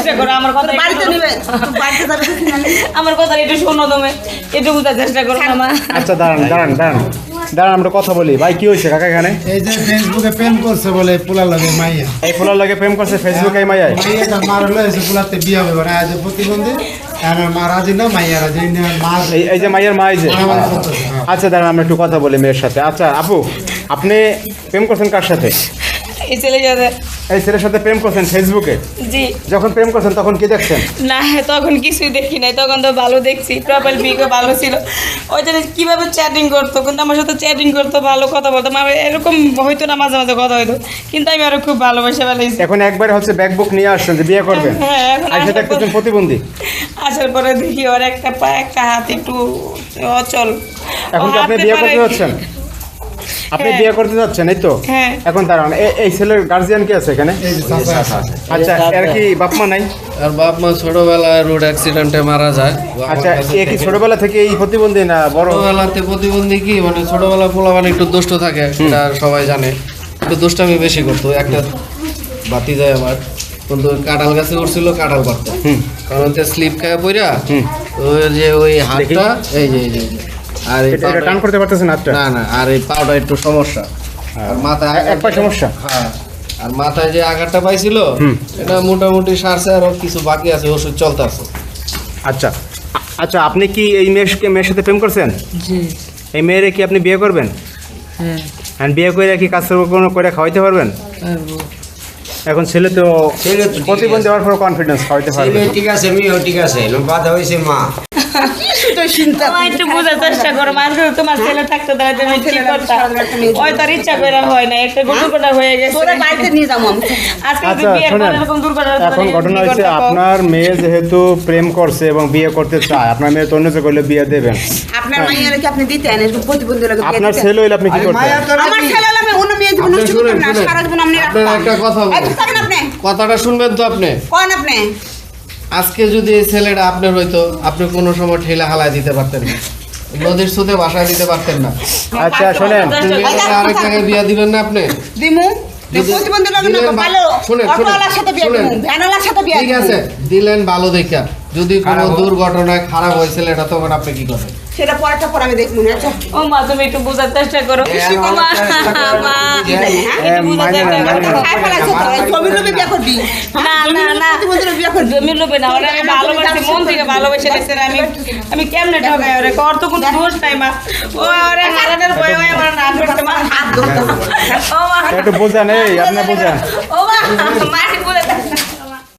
চেষ্টা করো আমার কথা বাড়িতে নিবে বাড়িতে যাবে আমার কথা একটু শোনো তুমি একটু বোঝার চেষ্টা করো মা আচ্ছা দাঁড়ান আমরা কথা বলি ভাই কি হয়েছে কাকা এখানে এই যে ফেসবুকে প্রেম করছে বলে পোলা লাগে মাইয়া এই ফুলার লাগে প্রেম করছে ফেসবুকে এই মাইয়ায় মাইয়াটা মার হলো এসে পোলাতে বিয়ে হবে মানে আজ প্রতিবন্ধী আমার মা রাজি না মাইয়া রাজি না মা এই যে মাইয়ার মা এই যে মারামারি করতেছে, হ্যাঁ। আচ্ছা দাঁড়ান আমরা একটু কথা বলি মেয়ের সাথে আচ্ছা আপু আপনি প্রেম করছেন কার সাথে এই ছেলে যাবে এই ছেলের সাথে প্রেম করছেন ফেসবুকে জি যখন প্রেম করছেন তখন কি দেখছেন না তখন কিছুই দেখি নাই তখন তো ভালো দেখছি প্রোফাইল পিকও ভালো ছিল ওই জন্য কীভাবে চ্যাটিং করতো কিন্তু আমার সাথে চ্যাটিং করতো ভালো কথা বলতো আমার এরকম হয়তো না মাঝে মাঝে কথা হইতো কিন্তু আমি আরো খুব ভালোবাসে ফেলেছি এখন একবার হচ্ছে ব্যাকবুক নিয়ে আসছেন যে বিয়ে করবেন হ্যাঁ এখন আইসা আসার দেখতেছেন পরে- প্রতিবন্ধী আসার পরে দেখি ওর একটা পা একটা হাত একটু অচল এখন কি ও আপনি হাঁটতে বিয়ে পারে করতে কি? যাচ্ছেন আপনি হ্যাঁ। বিয়ে করতে যাচ্ছেন এই তো হ্যাঁ। এখন দাঁড়ান এই ছেলের গার্জিয়ান কি আছে এখানে এই যে চাচা আছে। আচ্ছা এর কি বাপ মা নাই আর বাপ মা ছোটবেলায় রোড অ্যাক্সিডেন্টে মারা যায় আচ্ছা এ কি ছোটবেলা থেকে এই প্রতিবন্ধী না বড় ছোটবেলাতে প্রতিবন্ধী কি মানে ছোটবেলা পোলা মানে একটু দুষ্ট থাকে সেটা সবাই জানে একটু দুষ্টামি বেশি করতো একটা বাতি যায় আমার কিন্তু কাঁঠাল গাছে উঠছিল কাঁঠাল পারতো কারণ স্লিপ খায় পইরা ওই যে ওই হাতটা এই যে আর এই এটা পাটা- টান করতে পারতেছেন হাতটা না আর এই পাউটা একটু সমস্যা আর মাথায় এক পায়ে সমস্যা হ্যাঁ আর মাথায় যে আঘাতটা পাইছিল এটা মোটামুটি সারছে আর কিছু বাকি আছে ওষুধ চলতেছে আচ্ছা আচ্ছা আপনি কি এই মেয়ের সাথে প্রেম করছেন জি এই মেয়েরে কি আপনি বিয়ে করবেন হ্যাঁ আর বিয়ে করে কি কাজ কোনো করে খাওয়াইতে পারবেন পারবো এখন ছেলে তো ছেলে তো ঠিক প্রতিবন্ধী হওয়ার পর কনফিডেন্স খাওয়াইতে পারবে ছেলে ঠিক আছে মেয়েও ঠিক আছে বাধা হয়েছে মা শুধু চিন্তা তোমার একটু বোঝার চেষ্টা করো মানুষ তোমার ছেলে থাকতে দাঁড়াতে তুমি কি করতা ওই তার ইচ্ছা করে হয় না একটা দুর্ঘটনা হয়ে গেছে তোরা বাড়িতে নিয়ে যাবো আমি আজকে যদি আচ্ছা বিয়ের পর শোনেন এরকম দুর্ঘটনা এখন ঘটে, ঘটনা কি হচ্ছে করতে পারো? আপনার মেয়ে যেহেতু প্রেম করছে এবং বিয়ে করতে চায় আপনার মেয়ে তো অন্য যে করলে বিয়ে দেবেন আপনার মাইয়ারে কি আপনি দিতেন এরকম প্রতিবন্ধী লাগে বিয়ে আপনার দিতেন? ছেলে হইলে আপনি কি আরে করতেন মায়া তো আমার ছেলে হলে আমি অন্য মেয়ে জীবন আপনি নষ্ট শুনেন, করতাম না শুনেন। সারা জীবন আপনি আপনার রাখতাম। একটা কথা বলবো। এই চুপ থাকেন আপনি কথাটা শুনবেন তো আপনি কোন আপনি আজকে যদি এই ছেলেটা আপনার হইতো আপনি কোনো সময় ঠেলা হালায় দিতে পারতেন না নদীর সুদে বাসায় দিতে পারতেন না আচ্ছা শোনেন আরেক জায়গায় বিয়া দিবেন না আপনি দিমু যদি প্রতিবন্ধী লাগে না দিলেন ভালো শুনেন, অটোওয়ালার সাথে বিয়ে শুনেন। দিমু ভ্যানওয়ালার সাথে বিয়ে ঠিক দিমু। আছে দিলেন ভালো দেখা যদি কোনো খারাপ হোক। দুর্ঘটনায় খারাপ হয়েছিল এটা তখন আপনি কি করবেন সেটা পরেরটা পর আমি দেখবো না আচ্ছা ও মা তুমি একটু বোঝার চেষ্টা করো আমার মা, চেষ্টা করো, মা, বুঝে। একটু বোঝার মানে না, চেষ্টা মানে করো। না। খাই ফেলাইছো তো, এই জমির লোভে বিয়ে করবি না প্রতিবন্ধী লোভে বিয়ে করবি জমির লোভে না ওরা আমি ভালোবাসি মন থেকে ভালোবেসে গেছে আমি কেমনে ঠকাই ওরে ওর তো কোনো দোষ নাই মা ও ওরে হারানোর ভয় হয় আমার না করতে মা হাত ধরতে ও মা একটু বোঝান এই আপনি বোঝান ও মা মাটি বলে